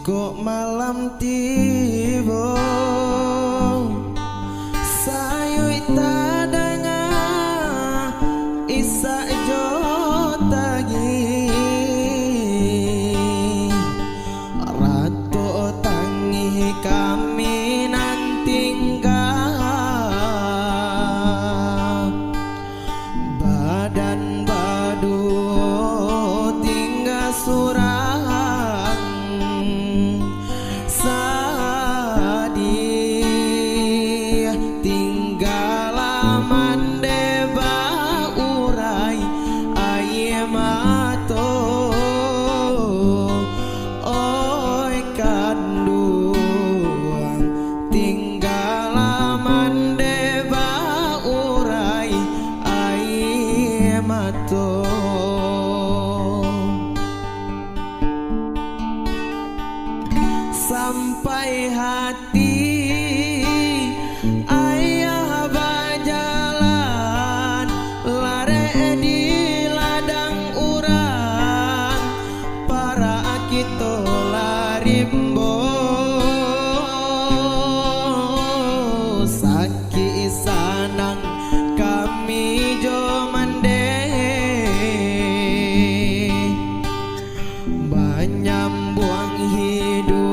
Jika malam tiba sayui tadanga isa jo tagi ratu tangi kami nantingga badan badu tinggal surang sampai hati ayah bajalan lare di ladang urang para kita larimbo saki sanang kami jo mande banyambuang hidup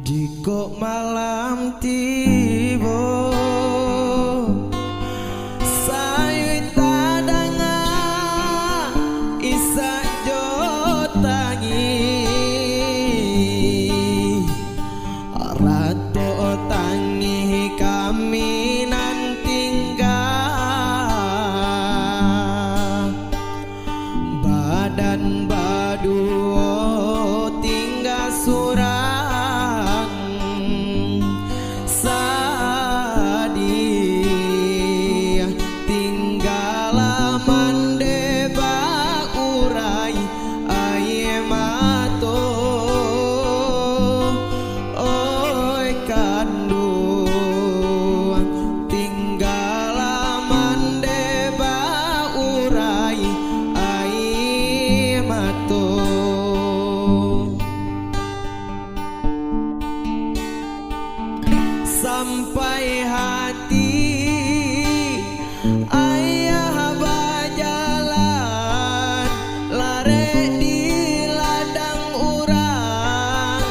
jika malam tiba sayui tadanga isa jo tangi ratu tangi kami nantingga badan badu tinggal surang sampai hati ayah bajalan lare di ladang urang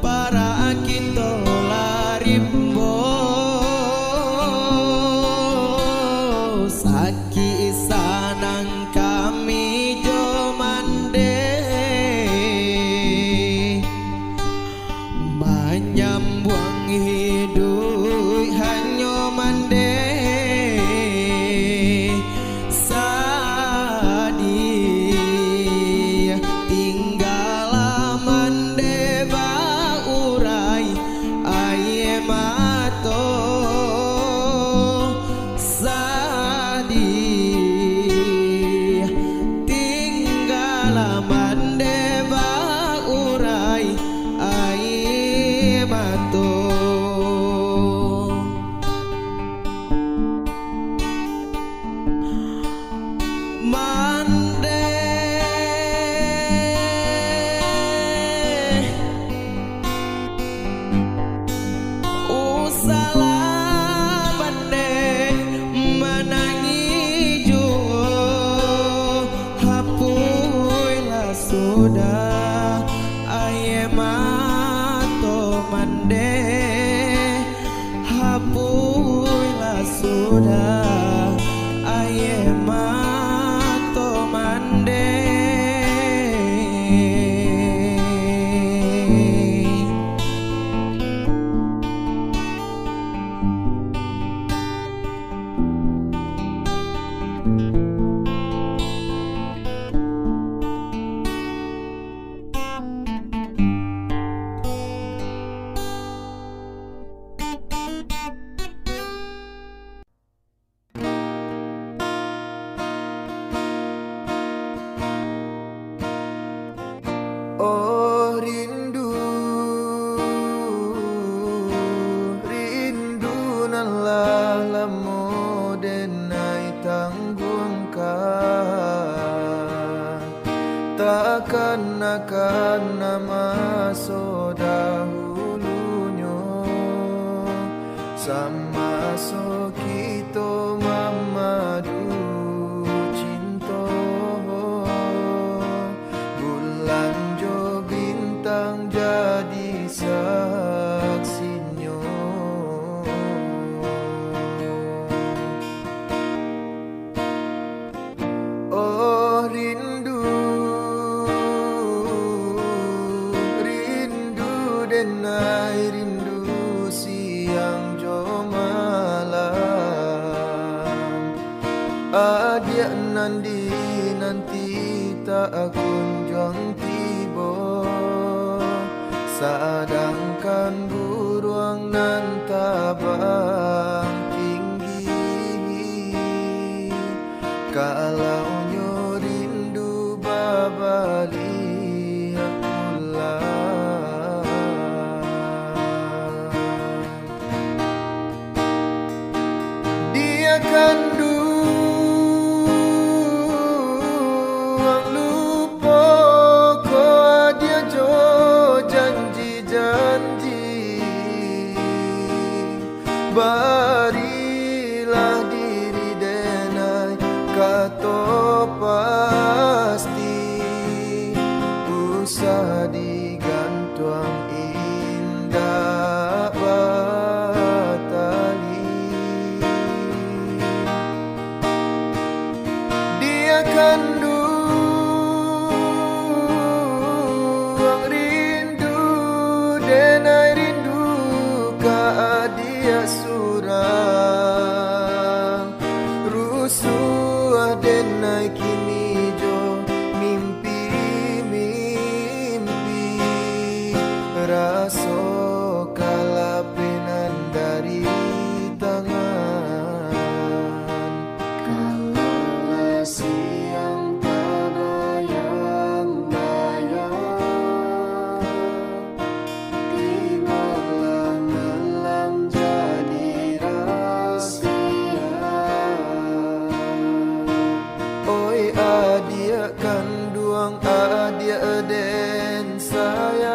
para kita larimbo saki sanang kami jo mande manyambuang hidup hanya mande sadi tinggal mande baurai aye mato sadi tinggal mande baurai aye mato sama so kita mamadu cinta, bulan jo bintang jadi saksinyo. Oh rindu, rindu denai rindu siang jo malam. Adia nandi nanti tak kunjung tiba, sedangkan buruang nan tabang tinggi. Kalau nyo rindu babali pulang, dia kan duang lupa ko dia jo janji-janji. Barilah diri denai kato pasti, usah digantung indah batali. Dia kan duang rindu denai rindu ka dia surang, rusuh denai kini jo mimpi-mimpi, raso kalapenan dari tangan. Kalaulah siang tak bayang-bayang, tibalah malam jadi rahasia. Oi adia kan duang adia den sayang,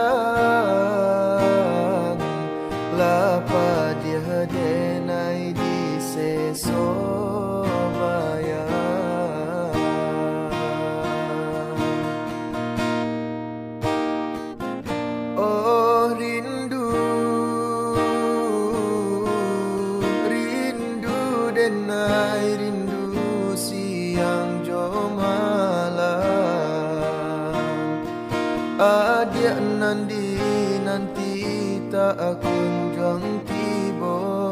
lapa dia denai di seso bayang. Oh rindu, rindu denai rindu siang jo malam. Adia nandi nanti tak kunjung tiba,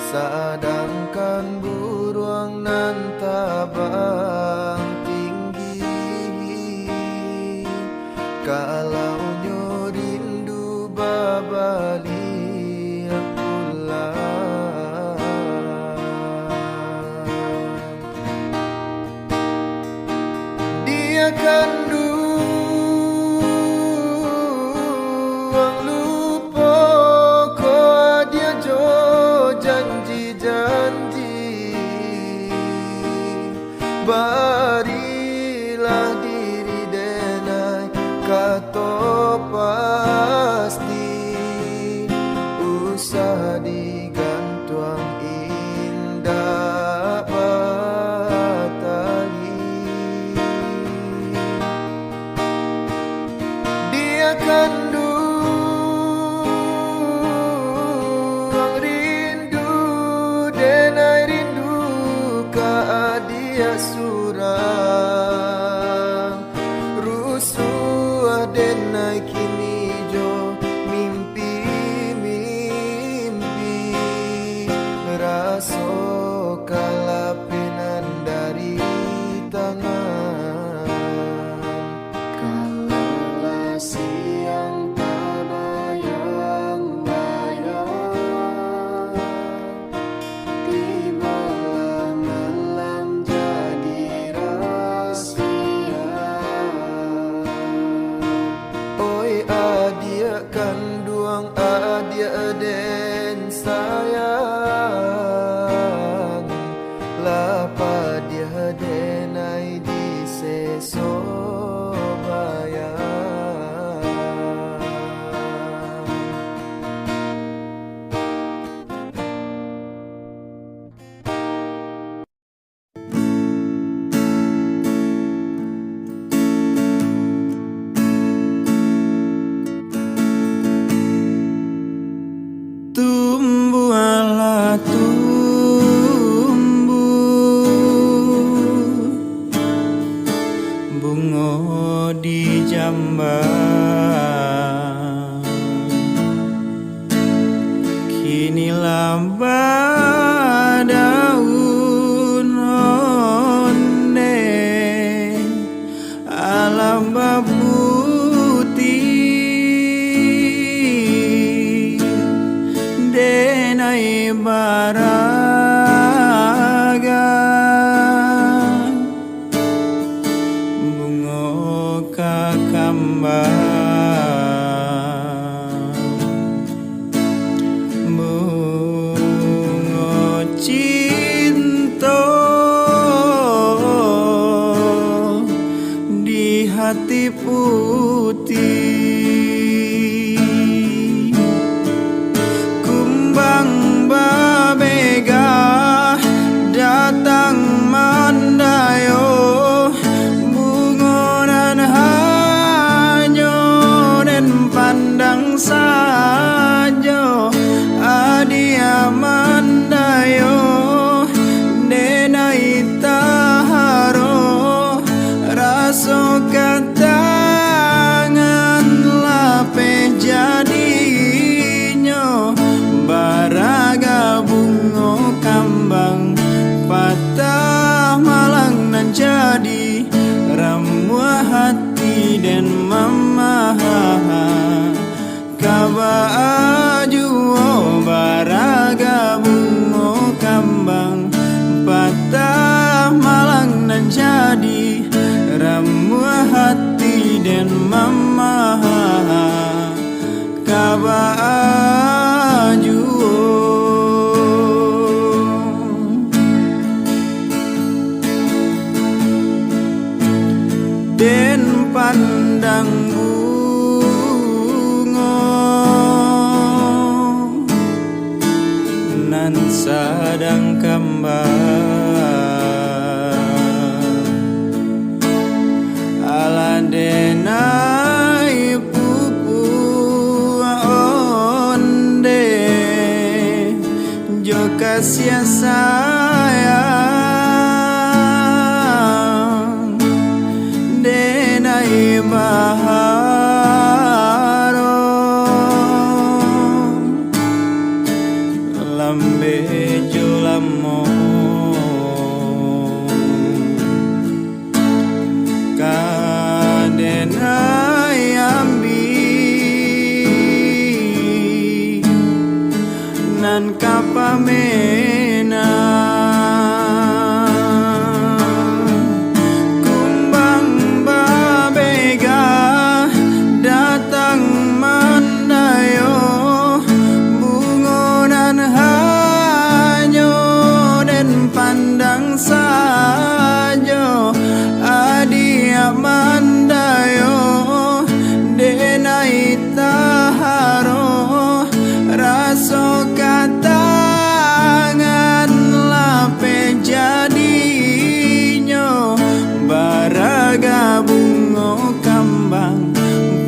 sedangkan buruang nan tabang tinggi. Kalau nyo rindu babali pulang, dia kan duang lupa ko dia jo janji-janji. Barilah diri denai kato pasti, usah digantung indah batali. Dia kan duang rindu denai rindu ka dia surang, rusuh denai kini jo mimpi-mimpi, raso kalapenan dari tangan. Kalaulah siang tak bayang-bayang, tibalah malam jadi rahasia. Oi adia kan duang adia den sayang, lapa dia denai di seso bayang. daun onde alam putih denai baraga bungo kakambang hati putih kumbang babega datang mandayo bungonan hanyo dan pandang sajo adia mandayo denai taharo raso katangan lape jadinyo baraga bungo kambang patah malang nan jadi ramuah hati dan mamaha kabaju baraga bungo kambang patah malang nan jadi ramuah hati dan mama kabaju den pandang bungo nan sadang kembang denai pupu onde jo kasih sayang denai baharo lambe julamo denai ambi nan kapamena kumbang babega datang mandayo bungonan hanyo dan pandang sajo adia mandayo denai taharo raso katangan lape jadinyo baraga bungo kambang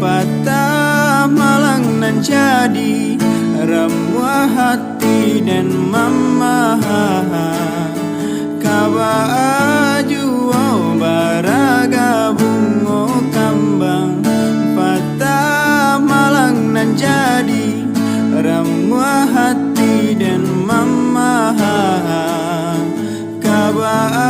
patah malang nan jadi ramuah hati dan mamaha kabaju baraga bungo kambang patah malang nan jadi ramuah hati dan mamaha kabaju